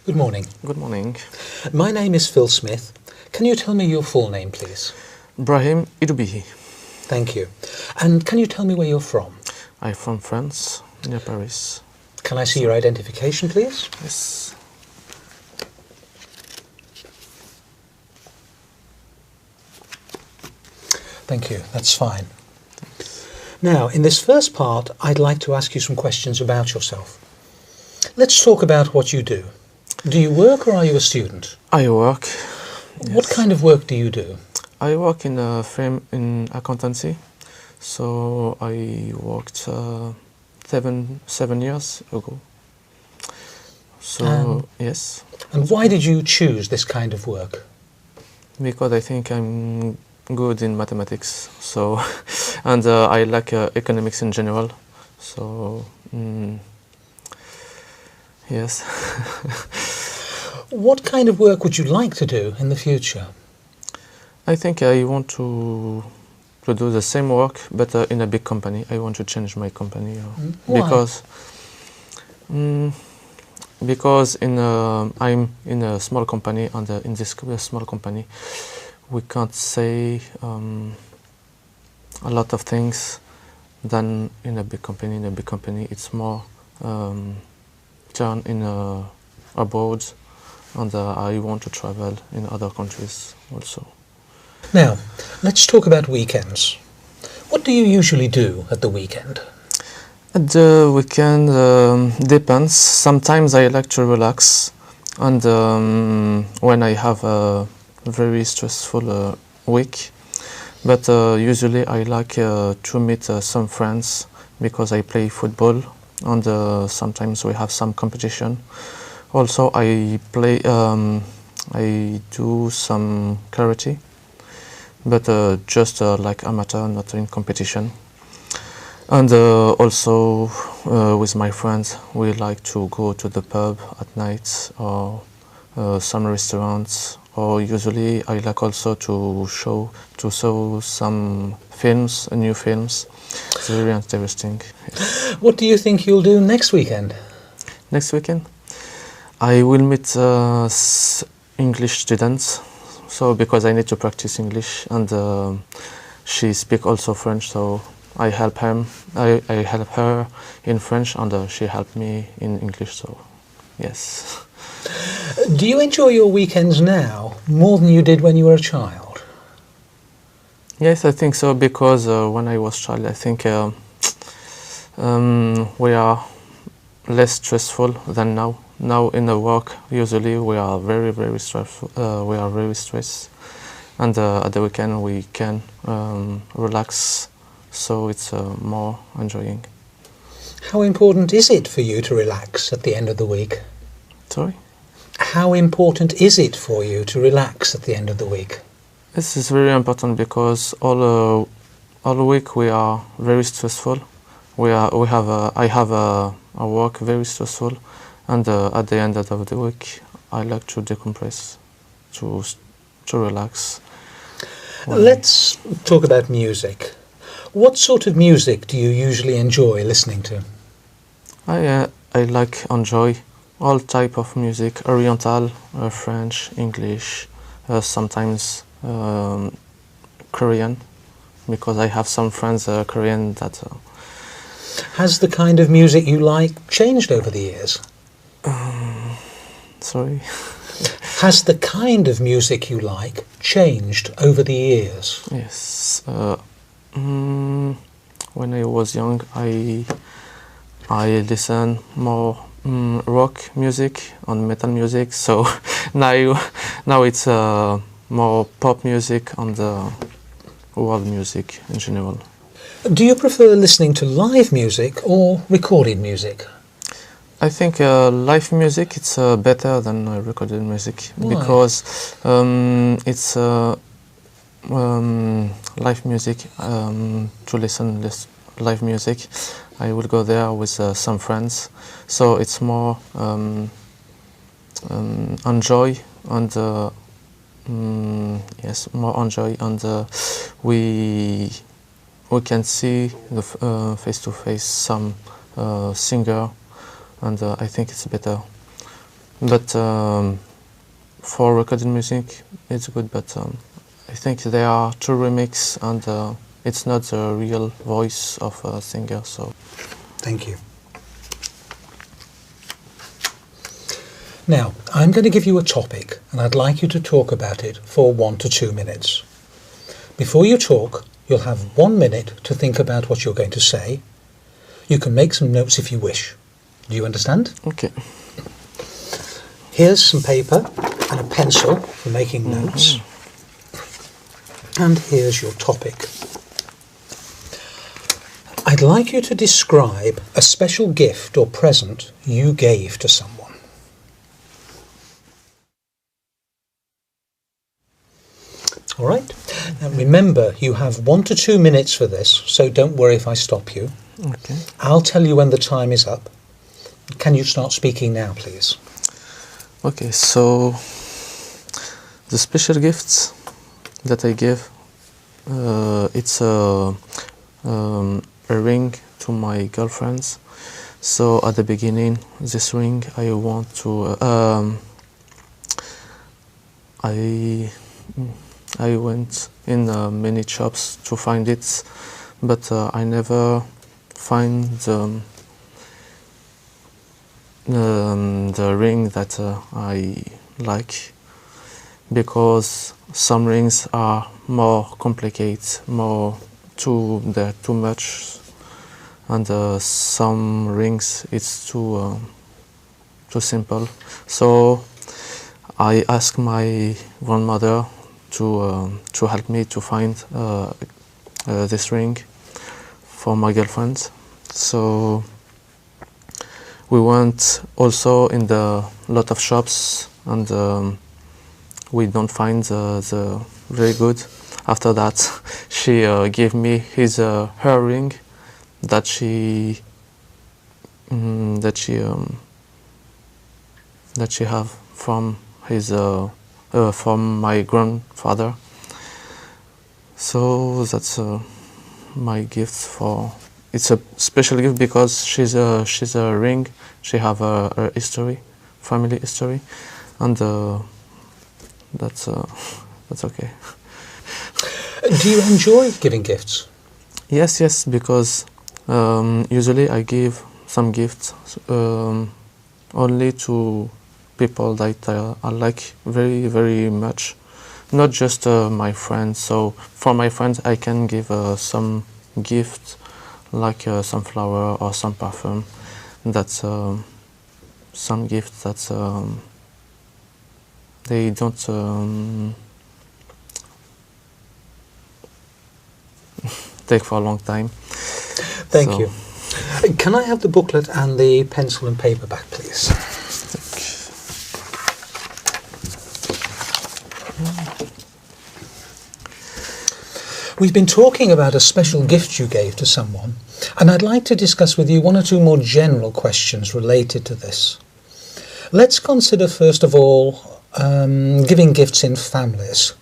Good morning. Good morning. My name is Phil Smith. Can you tell me your full name, please? Brahim Idoubihi. Thank you. And can you tell me where you're from? I'm from France, near Paris. Can I see your identification, please? Yes. Thank you. That's fine. Now, in this first part, I'd like to ask you some questions about yourself. Let's talk about what you do. Do you work or are you a student? I work. What Yes. kind of work do you do? I work in a firm in accountancy. So I worked 7 years ago. So yes, And why did you choose this kind of work? because I think I'm good in mathematics. So and I like economics in general. So yes. What kind of work would you like to do in the future? I think I want to do the same work, but in a big company. I want to change my company Why? because I'm in a small company, and in this small company, we can't say a lot of things than in a big company. In a big company, it's more turn in abroad, and I want to travel in other countries also. Now, let's talk about weekends. What do you usually do at the weekend? At the weekend depends. Sometimes I like to relax, and when I have a very stressful week. But usually I like to meet some friends because I play football, and sometimes we have some competition. Also, I do some karate, but just like amateur, not in competition. And also with my friends, we like to go to the pub at night, or some restaurants, or usually I like also to show some films, new films. It's very interesting. What do you think you'll do next weekend? Next weekend, I will meet English students. So because I need to practice English, and she speaks also French, so I help him. I help her in French, and she helped me in English. So, yes. Do you enjoy your weekends now more than you did when you were a child? Yes, I think so, because when I was child, I think we are less stressful than now. Now in the work, usually we are very, very stressful. We are very stressed, and at the weekend we can relax. So it's more enjoying. How important is it for you to relax at the end of the week? Sorry? How important is it for you to relax at the end of the week? This is very important because all week we are very stressful. I have a work very stressful, and at the end of the week I like to decompress, to relax. Let's talk about music. What sort of music do you usually enjoy listening to? I enjoy all type of music: Oriental, French, English, sometimes Korean, because I have some friends Korean that. Has the kind of music you like changed over the years? Sorry. Has the kind of music you like changed over the years? Yes. When I was young, I listen more rock music and metal music. So now it's more pop music and world music in general. Do you prefer listening to live music or recorded music? I think live music it's better than recorded music. Why? Because it's live music. To listen live music, I will go there with some friends, so it's more enjoy, and yes, more enjoy, and we can see the face to face some singer, and I think it's better. But for recorded music, it's good. But I think there are two remix, and it's not the real voice of a singer. So Thank you. Now, I'm going to give you a topic, and I'd like you to talk about it for 1 to 2 minutes. Before you talk, you'll have 1 minute to think about what you're going to say. You can make some notes if you wish. Do you understand? okay. Here's some paper and a pencil for making notes. And here's your topic. I'd like you to describe a special gift or present you gave to someone. All right. Now remember, you have 1 to 2 minutes for this, so don't worry if I stop you. Okay. I'll tell you when the time is up. Can you start speaking now, please? Okay. So the special gifts that I give, it's a ring to my girlfriends. So at the beginning, this ring I want to I went in many shops to find it, but I never find the ring that I like, because some rings are more complicated, they're too much, and some rings it's too simple. So I asked my grandmother to help me to find this ring for my girlfriend. So we went also in the lot of shops, and we don't find the very good. After that, she gave me her ring that she have from from my grandfather. So that's my gift for. It's a special gift because she's a ring. She have a history, family history, and that's okay. Do you enjoy giving gifts? Yes, because usually I give some gifts only to people that I like very, very much, not just my friends. So for my friends, I can give some gift, like some flower or some perfume. That's some gifts that they don't take for a long time. Thank you. Can I have the booklet and the pencil and paper back, please? We've been talking about a special gift you gave to someone, and I'd like to discuss with you 1 or 2 more general questions related to this. Let's consider, first of all, giving gifts in families.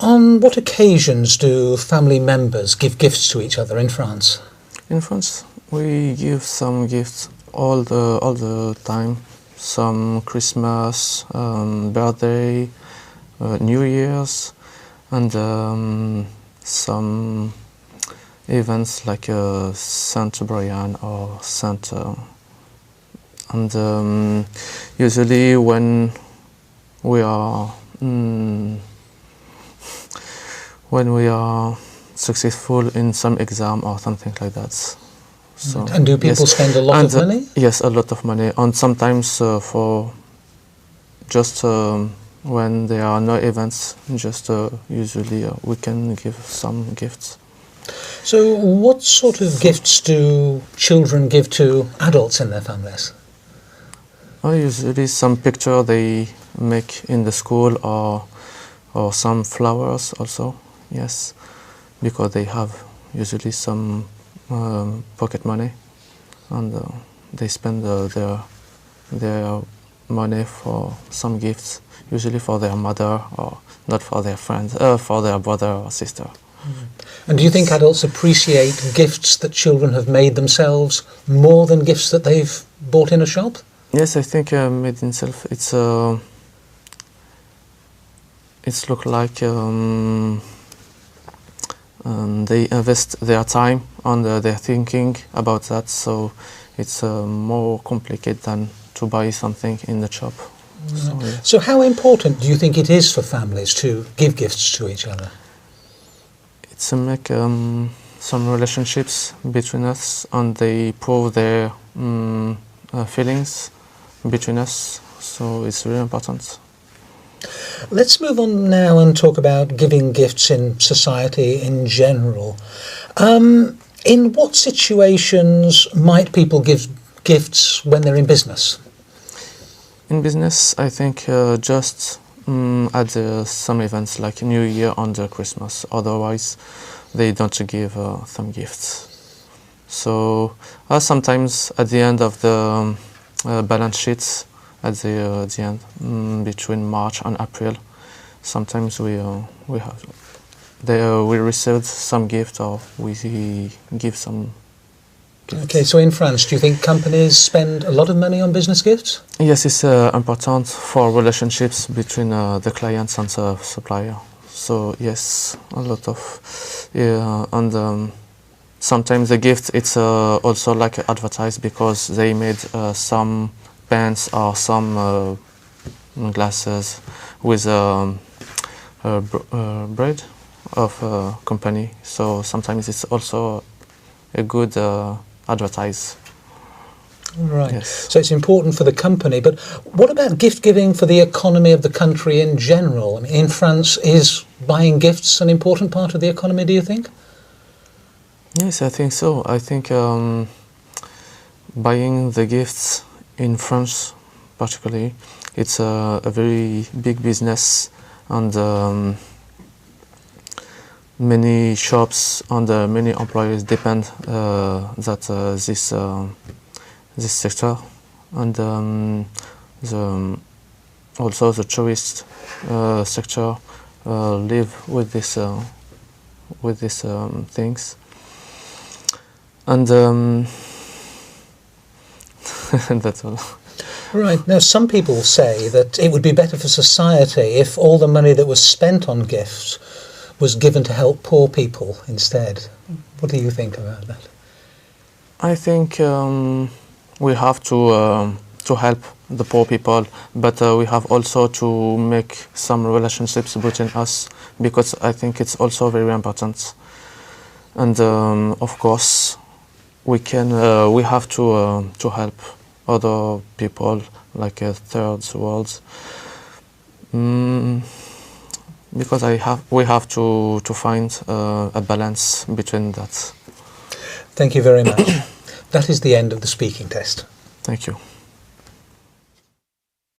On what occasions do family members give gifts to each other in France? In France, we give some gifts all the time. Some Christmas, birthday, New Year's, and some events like Saint Brian or Saint. And usually when we are successful in some exam or something like that. So, and do people spend a lot of money? Yes, a lot of money. And sometimes for just when there are no events, just usually we can give some gifts. So what sort of gifts do children give to adults in their families? Usually some picture they make in the school, or some flowers also, yes, because they have usually some pocket money, and they spend their money for some gifts, usually for their mother, or not for their friends, for their brother or sister. Mm-hmm. And do you think adults appreciate gifts that children have made themselves more than gifts that they've bought in a shop? Yes, I think made in self. It's look like they invest their time on their thinking about that. So it's more complicated than to buy something in the shop. So, yeah. So how important do you think it is for families to give gifts to each other? It's make some relationships between us, and they prove their feelings between us. So it's really important. Let's move on now and talk about giving gifts in society in general. In what situations might people give gifts when they're in business? In business, I think just at some events like New Year and Christmas. Otherwise, they don't give some gifts. So sometimes at the end of the balance sheets, at the end between March and April, sometimes we received some gift or we give some gifts. Okay, so in France, do you think companies spend a lot of money on business gifts? Yes, it's important for relationships between the clients and the supplier. So yes, a lot of and sometimes the gift it's also like advertised because they made some pens or some glasses with bread of a company. So sometimes it's also a good advertise. Right. Yes. So it's important for the company, but what about gift giving for the economy of the country in general? I mean, in France, is buying gifts an important part of the economy, do you think? Yes, I think so. I think buying the gifts in France, particularly, it's a very big business, and many shops and many employees depend this sector, and also the tourist sector live with these things, and that's all. Right. Now, some people say that it would be better for society if all the money that was spent on gifts was given to help poor people instead. What do you think about that? I think we have to help the poor people, but we have also to make some relationships between us, because I think it's also very important. And of course, we have to help other people like third world, because we have to find a balance between that. Thank you very much. That is the end of the speaking test. Thank you.